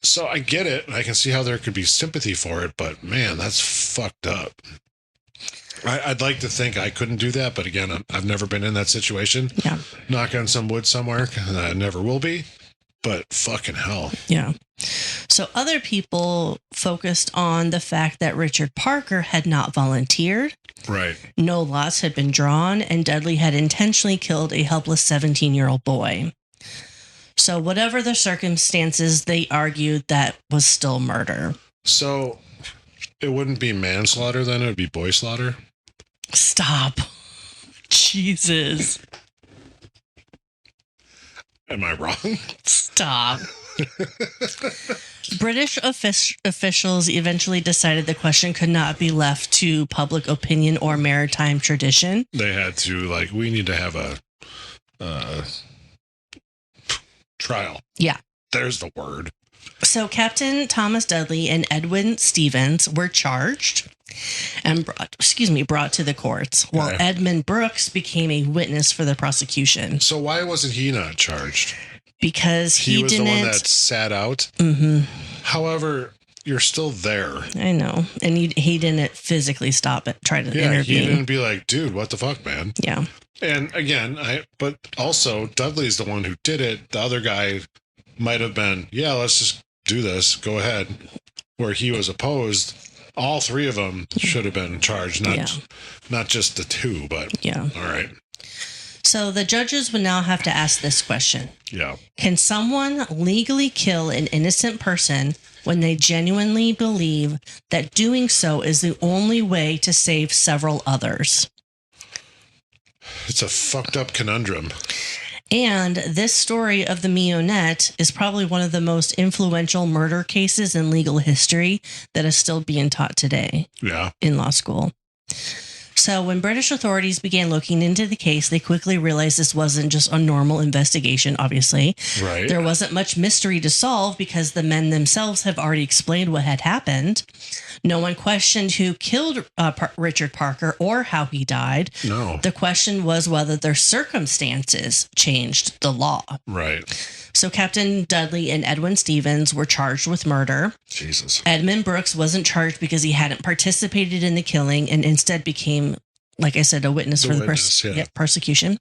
So I get it. I can see how there could be sympathy for it, but man, that's fucked up. I'd like to think I couldn't do that, but again, I've never been in that situation.
Yeah.
Knock on some wood somewhere, and I never will be, but fucking hell.
Yeah. So other people focused on the fact that Richard Parker had not volunteered.
Right.
No lots had been drawn, and Dudley had intentionally killed a helpless 17-year-old boy. So whatever the circumstances, they argued that was still murder.
So it wouldn't be manslaughter then, it would be boy slaughter?
Stop. Jesus.
Am I wrong?
Stop. British officials eventually decided the question could not be left to public opinion or maritime tradition.
They had to, we need to have a trial.
Yeah.
There's the word.
So Captain Thomas Dudley and Edwin Stevens were charged and brought to the courts, while Edmund Brooks became a witness for the prosecution.
So why wasn't he not charged?
Because he
was
didn't.
The one that sat out.
Mm-hmm.
However, you're still there.
I know, and he didn't physically stop it. Try to intervene.
He didn't be like, dude, what the fuck, man?
Yeah.
And again, but also Dudley's the one who did it. The other guy might have been, yeah, let's just do this. Go ahead. Where he was opposed. All 3 of them should have been charged, not just the 2, but
yeah.
All right.
So the judges would now have to ask this question.
Yeah.
Can someone legally kill an innocent person when they genuinely believe that doing so is the only way to save several others?
It's a fucked up conundrum.
And this story of the Mignonette is probably one of the most influential murder cases in legal history that is still being taught today.
Yeah.
In law school. So when British authorities began looking into the case, they quickly realized this wasn't just a normal investigation, obviously.
Right.
There wasn't much mystery to solve because the men themselves have already explained what had happened. No one questioned who killed Richard Parker or how he died.
No.
The question was whether their circumstances changed the law.
Right.
So Captain Dudley and Edwin Stevens were charged with murder.
Jesus.
Edmund Brooks wasn't charged because he hadn't participated in the killing and instead became, like I said, a witness for the prosecution.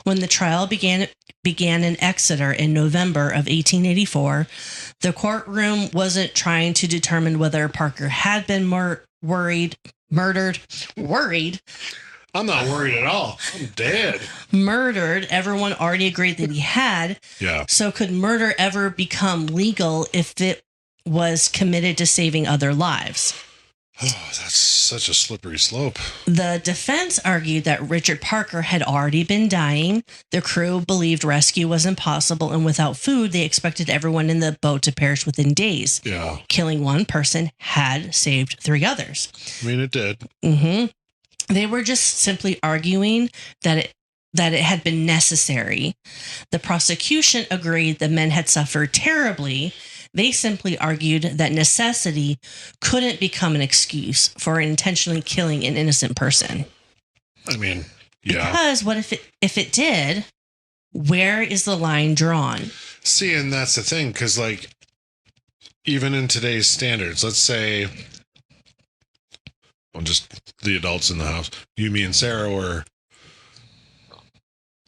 When the trial began in Exeter in November of 1884, the courtroom wasn't trying to determine whether Parker had been murdered.
I'm not worried at all. I'm dead.
Murdered. Everyone already agreed that he had.
Yeah.
So could murder ever become legal if it was committed to saving other lives?
Oh, that's such a slippery slope.
The defense argued that Richard Parker had already been dying. The crew believed rescue was impossible, and without food, they expected everyone in the boat to perish within days.
Yeah.
Killing one person had saved 3 others.
I mean, it did.
They were just simply arguing that it had been necessary. The prosecution agreed the men had suffered terribly. They simply argued that necessity couldn't become an excuse for intentionally killing an innocent person.
I mean, yeah.
Because what if it did? Where is the line drawn?
See, and that's the thing, because like, even in today's standards, let's say, well, just the adults in the house, you, me, and Sarah were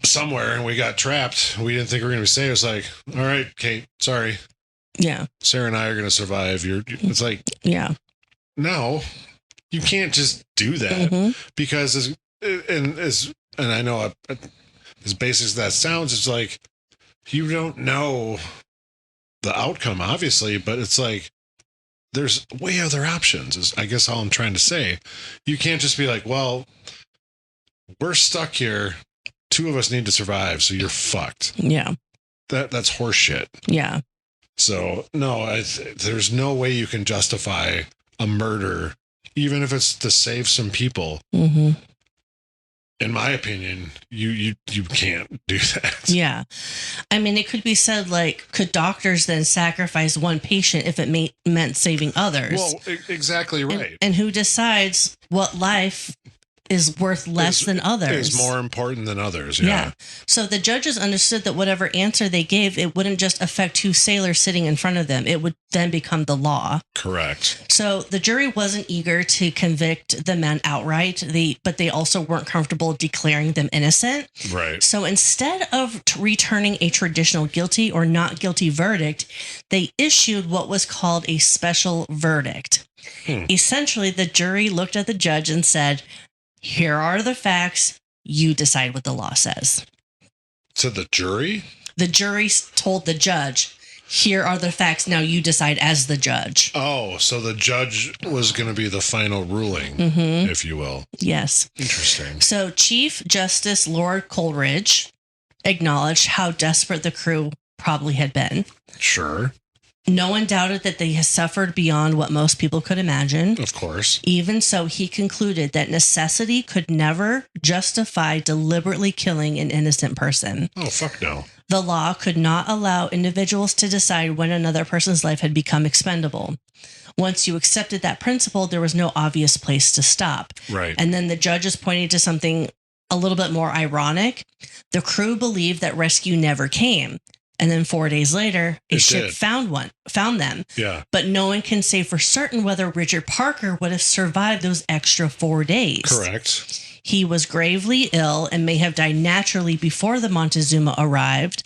somewhere and we got trapped. We didn't think we were going to be safe. It's like, all right, Kate, sorry.
Yeah.
Sarah and I are going to survive. It's like,
yeah.
No, you can't just do that because and I know as basic as that sounds, it's like you don't know the outcome, obviously, but it's like there's way other options. Is I guess all I'm trying to say. You can't just be like, well, we're stuck here. 2 of us need to survive, so you're fucked.
Yeah.
That's horseshit.
Yeah.
So, no, there's no way you can justify a murder, even if it's to save some people. In my opinion, you can't do that.
Yeah. I mean, it could be said, like, could doctors then sacrifice one patient if it meant saving others?
Well, exactly right.
And who decides what life is worth less than others?
Is more important than others.
Yeah. So the judges understood that whatever answer they gave, it wouldn't just affect 2 sailors sitting in front of them. It would then become the law.
Correct.
So the jury wasn't eager to convict the men outright, but they also weren't comfortable declaring them innocent.
Right.
So instead of returning a traditional guilty or not guilty verdict, they issued what was called a special verdict. Essentially, the jury looked at the judge and said, here are the facts. You decide what the law says.
To the jury?
The jury told the judge, here are the facts. Now you decide as the judge.
Oh, so the judge was going to be the final ruling, if you will.
Yes.
Interesting.
So Chief Justice Lord Coleridge acknowledged how desperate the crew probably had been.
Sure.
No one doubted that they had suffered beyond what most people could imagine.
Of course.
Even so, he concluded that necessity could never justify deliberately killing an innocent person.
Oh, fuck no.
The law could not allow individuals to decide when another person's life had become expendable. Once you accepted that principle, there was no obvious place to stop.
Right.
And then the judges pointed to something a little bit more ironic. The crew believed that rescue never came. And then 4 days later, a ship found them.
Yeah.
But no one can say for certain whether Richard Parker would have survived those extra 4 days.
Correct.
He was gravely ill and may have died naturally before the Montezuma arrived,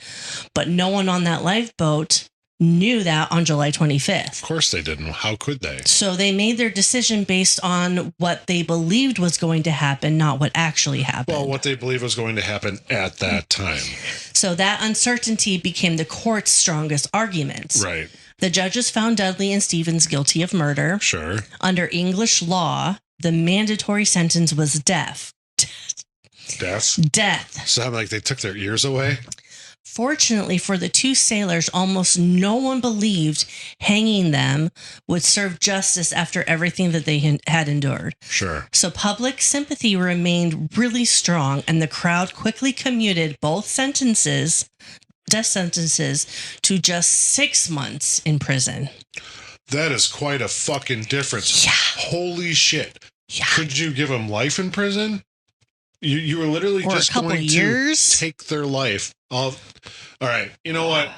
but no one on that lifeboat knew that on July 25th.
Of course they didn't. How could they?
So they made their decision based on what they believed was going to happen, not what actually happened.
Well, what they believe was going to happen at that time.
So that uncertainty became the court's strongest arguments.
Right.
The judges found Dudley and Stevens guilty of murder.
Sure.
Under English law, the mandatory sentence was death.
Death?
Death.
Sound like they took their ears away?
Fortunately for the 2 sailors, almost no one believed hanging them would serve justice after everything that they had endured.
Sure.
So public sympathy remained really strong, and the crowd quickly commuted both death sentences, to just 6 months in prison.
That is quite a fucking difference.
Yeah.
Holy shit.
Yeah.
Could you give them life in prison? You were literally
Or
just
a couple
going
years?
to take their life. All right. You know what?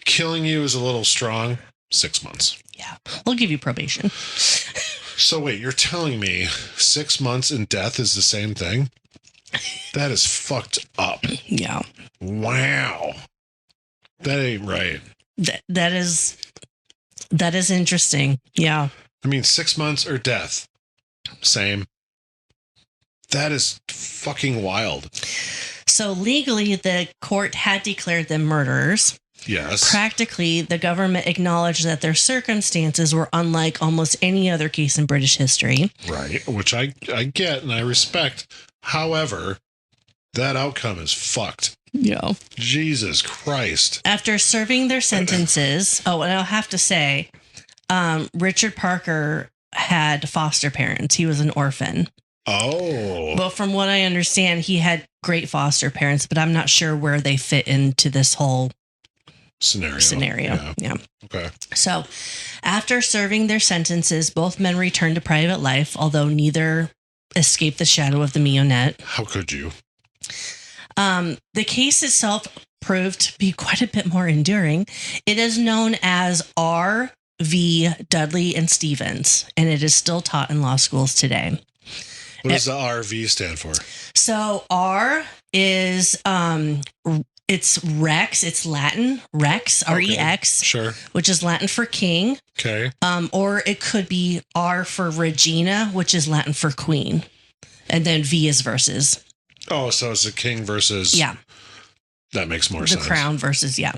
Killing you is a little strong. 6 months.
Yeah. We'll give you probation.
So wait, you're telling me 6 months and death is the same thing? That is fucked up.
Yeah.
Wow. That ain't right.
That is interesting. Yeah.
I mean, 6 months or death. Same. That is fucking wild.
So legally, the court had declared them murderers.
Yes.
Practically, the government acknowledged that their circumstances were unlike almost any other case in British history.
Right, which I get and I respect. However, that outcome is fucked.
Yeah.
Jesus Christ.
After serving their sentences, and I'll have to say, Richard Parker had foster parents. He was an orphan.
Oh.
Well, from what I understand, he had great foster parents, but I'm not sure where they fit into this whole scenario. Yeah.
Okay.
So, after serving their sentences, both men returned to private life, although neither escaped the shadow of the Mignonette.
How could you?
The case itself proved to be quite a bit more enduring. It is known as R.V. Dudley and Stevens, and it is still taught in law schools today.
What does the RV stand for?
So R is it's Rex. It's Latin Rex, R-E-X,
sure,
which is Latin for king.
Okay.
Or it could be R for Regina, which is Latin for queen, and then V is versus.
Oh, so it's a king versus.
Yeah.
That makes more
the
sense.
The crown versus
Yeah.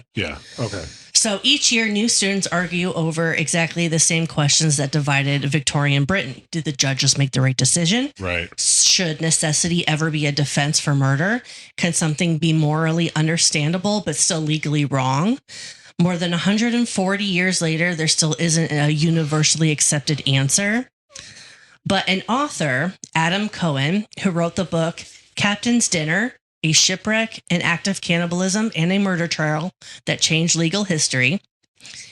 Okay.
So each year, new students argue over exactly the same questions that divided Victorian Britain. Did the judges make the right decision?
Right.
Should necessity ever be a defense for murder? Can something be morally understandable but still legally wrong? More than 140 years later, there still isn't a universally accepted answer. But an author, Adam Cohen, who wrote the book Captain's Dinner, A Shipwreck, an Act of Cannibalism, and a Murder Trial That Changed Legal History,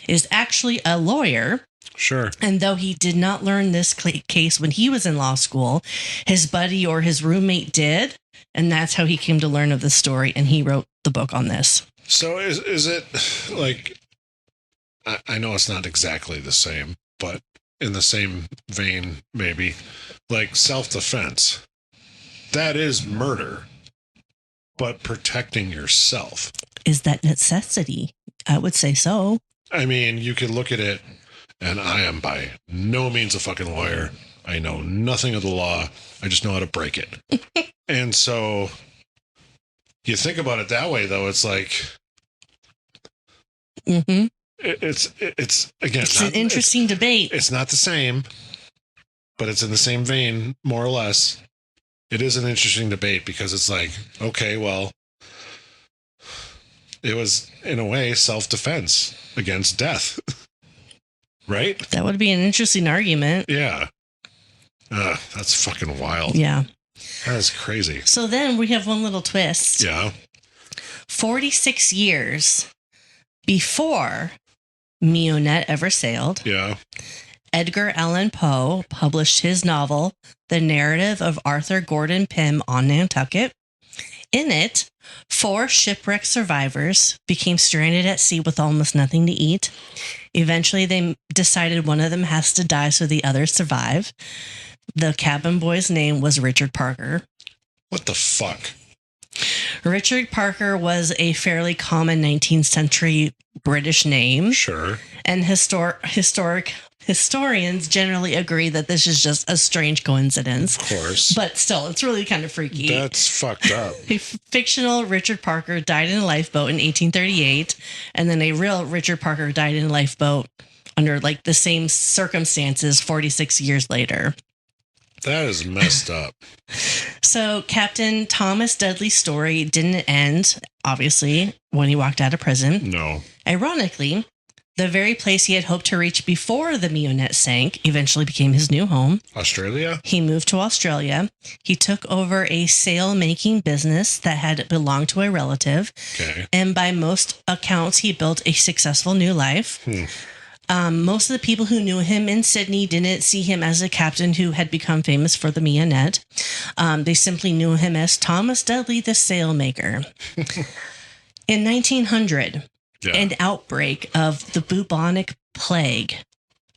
is actually a lawyer.
Sure.
And though he did not learn this case when he was in law school, his buddy or his roommate did. And that's how he came to learn of the story. And he wrote the book on this.
So is it like, I know it's not exactly the same, but in the same vein, maybe, like self-defense. That is murder. But protecting yourself.
Is that necessity? I would say so.
I mean, you could look at it, and I am by no means a fucking lawyer. I know nothing of the law. I just know how to break it. And so you think about it that way, though, it's like, it's again,
it's an interesting debate.
It's not the same, but it's in the same vein, more or less. It is an interesting debate because it's like, okay, well, it was in a way self-defense against death, right?
That would be an interesting argument.
Yeah. That's fucking wild.
Yeah.
That is crazy.
So then we have one little twist.
Yeah.
46 years before Mignonette ever sailed.
Yeah.
Edgar Allan Poe published his novel, The Narrative of Arthur Gordon Pym on Nantucket. In it, 4 shipwreck survivors became stranded at sea with almost nothing to eat. Eventually, they decided one of them has to die so the others survive. The cabin boy's name was Richard Parker.
What the fuck?
Richard Parker was a fairly common 19th century British name.
Sure.
And historians generally agree that this is just a strange coincidence.
Of course.
But still, it's really kind of freaky.
That's fucked up.
A fictional Richard Parker died in a lifeboat in 1838, and then a real Richard Parker died in a lifeboat under like the same circumstances 46 years later.
That is messed up.
So Captain Thomas Dudley's story didn't end, obviously, when he walked out of prison.
No.
Ironically, the very place he had hoped to reach before the Mignonette sank eventually became his new home.
Australia?
He moved to Australia. He took over a sail-making business that had belonged to a relative.
Okay.
And by most accounts, he built a successful new life. Most of the people who knew him in Sydney didn't see him as a captain who had become famous for the Mignonette. They simply knew him as Thomas Dudley, the sailmaker. In 1900, an outbreak of the bubonic plague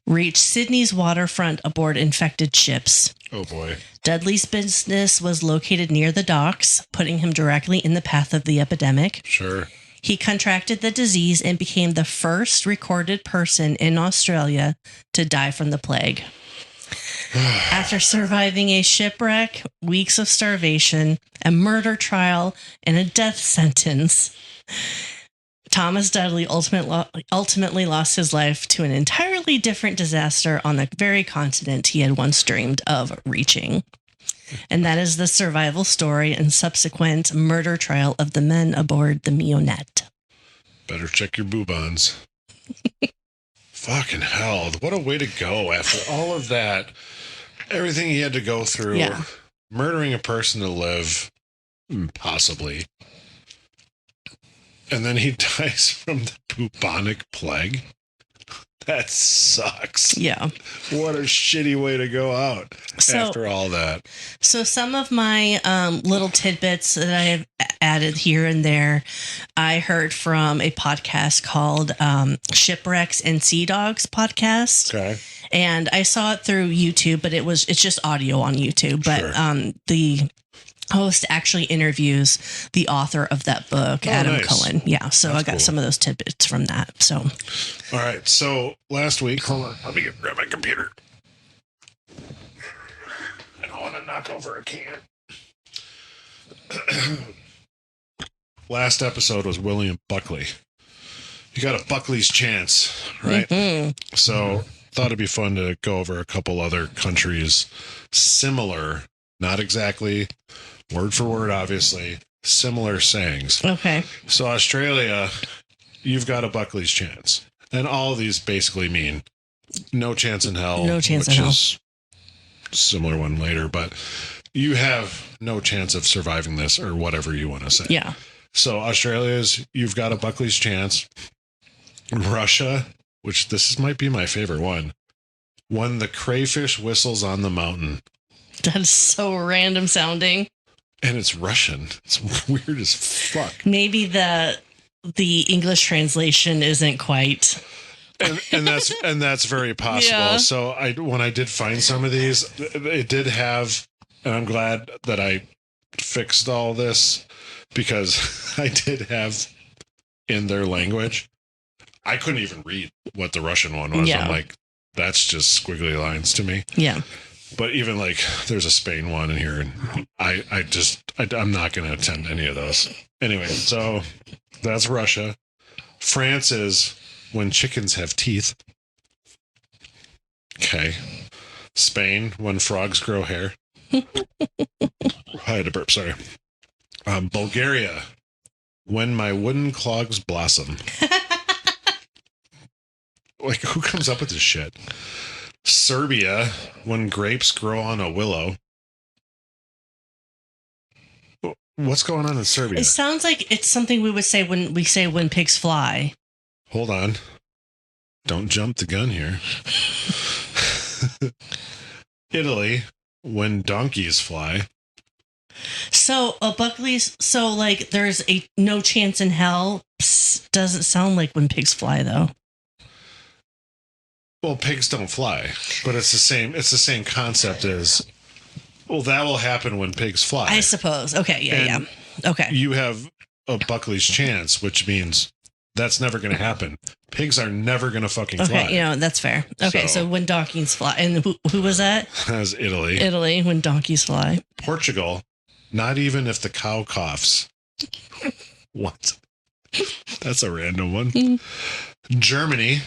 reached Sydney's waterfront aboard infected ships.
Oh, boy.
Dudley's business was located near the docks, putting him directly in the path of the epidemic.
Sure.
He contracted the disease and became the first recorded person in Australia to die from the plague. After surviving a shipwreck, weeks of starvation, a murder trial, and a death sentence, Thomas Dudley ultimately lost his life to an entirely different disaster on the very continent he had once dreamed of reaching. And that is the survival story and subsequent murder trial of the men aboard the Mignonette.
Better check your boobons. Fucking hell. What a way to go after all of that. Everything he had to go through.
Yeah.
Murdering a person to live, possibly. And then he dies from the bubonic plague. That sucks.
Yeah.
What a shitty way to go out after all that.
So some of my little tidbits that I have added here and there, I heard from a podcast called Shipwrecks and Sea Dogs podcast.
Okay.
And I saw it through YouTube, but it's just audio on YouTube. But
Sure.
The host actually interviews the author of that book, Adam
nice.
Cohen. Yeah, so
That's
I got
cool.
some of those tidbits from that. So,
All right. So last week, hold on. Let me grab my computer. I don't want to knock over a can. Last episode was William Buckley. You got a Buckley's chance, right?
mhm.
So thought it'd be fun to go over a couple other countries similar, not exactly word for word, obviously, similar sayings.
Okay.
So Australia, you've got a Buckley's chance. And all of these basically mean no chance in hell.
No chance in
which
hell.
is a similar one later, but you have no chance of surviving this or whatever you want to say.
Yeah.
So Australia's, you've got a Buckley's chance. Russia, which might be my favorite one. When the crayfish whistles on the mountain.
That is so random sounding.
And it's Russian. It's weird as fuck.
Maybe the English translation isn't quite.
And that's very possible.
Yeah.
So when I did find some of these, it did have, and I'm glad that I fixed all this because I did have in their language. I couldn't even read what the Russian one was.
Yeah.
I'm like, that's just squiggly lines to me.
Yeah.
But even like there's a Spain one in here, and I'm not going to attend any of those. Anyway, so that's Russia. France is when chickens have teeth. Okay. Spain, when frogs grow hair. I had a burp, sorry. Bulgaria, when my wooden clogs blossom. Like, who comes up with this shit? Serbia, when grapes grow on a willow. What's going on in Serbia?
It sounds like it's something we would say when pigs fly.
Hold on. Don't jump the gun here. Italy, when donkeys fly.
So like there's a no chance in hell. Doesn't sound like when pigs fly though.
Well, pigs don't fly, but it's the same concept as, well, that will happen when pigs fly.
I suppose. Okay. Yeah.
And
yeah. Okay.
You have a Buckley's chance, which means that's never going to happen. Pigs are never going to fucking fly.
Okay. That's fair. Okay. So when donkeys fly, and who was that?
That was Italy.
Italy, when donkeys fly.
Portugal, not even if the cow coughs. What? That's a random one.
Mm.
Germany,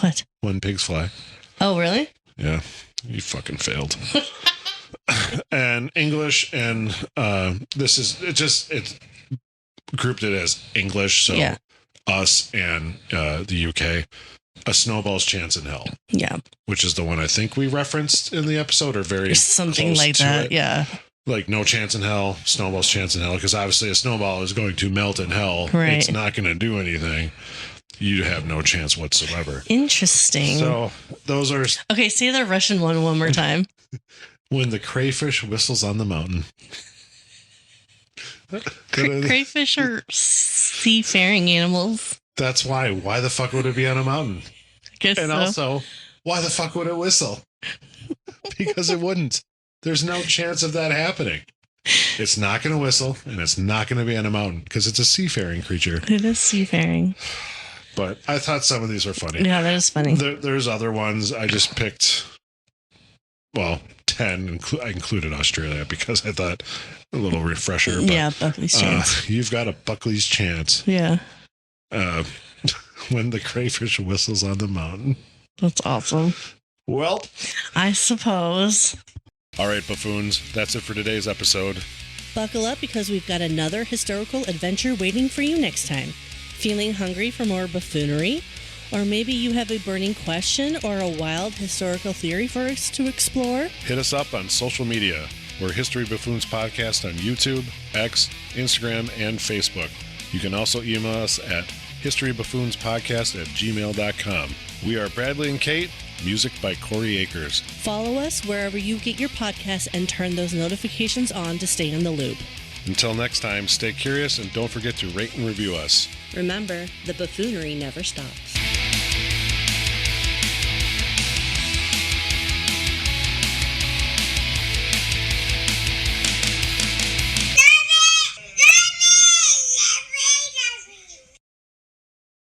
What?
when pigs fly.
Oh, really?
Yeah, you fucking failed. And English, and it's grouped it as English. So
Yeah.
us and the UK, a snowball's chance in hell.
Yeah.
Which is the one I think we referenced in the episode, or very
Something
close
like
to
that.
it.
Yeah.
Like no chance in hell, snowball's chance in hell, because obviously a snowball is going to melt in hell.
Right.
It's not going to do anything. You have no chance whatsoever.
Interesting.
So those are
Okay, say the Russian one more time.
when the crayfish whistles on the mountain.
Crayfish are seafaring animals.
That's why. Why the fuck would it be on a mountain?
I guess
And
so.
also, why the fuck would it whistle? Because it wouldn't. There's no chance of that happening. It's not going to whistle, and it's not going to be on a mountain because it's a seafaring creature.
It is seafaring.
But I thought some of these were funny.
Yeah, that is funny.
There's other ones. I just picked, well, 10. I included Australia because I thought a little refresher. But,
yeah, Buckley's chance.
You've got a Buckley's chance.
Yeah.
When the crayfish whistles on the mountain.
That's awesome.
Well,
I suppose.
All right, buffoons. That's it for today's episode.
Buckle up because we've got another historical adventure waiting for you next time. Feeling hungry for more buffoonery? Or maybe you have a burning question or a wild historical theory for us to explore?
Hit us up on social media. We're History Buffoons Podcast on YouTube, X, Instagram, and Facebook. You can also email us at historybuffoonspodcast@gmail.com. We are Bradley and Kate. Music by Corey Akers.
Follow us wherever you get your podcasts and turn those notifications on to stay in the loop.
Until next time, stay curious and don't forget to rate and review us.
Remember, the buffoonery never stops.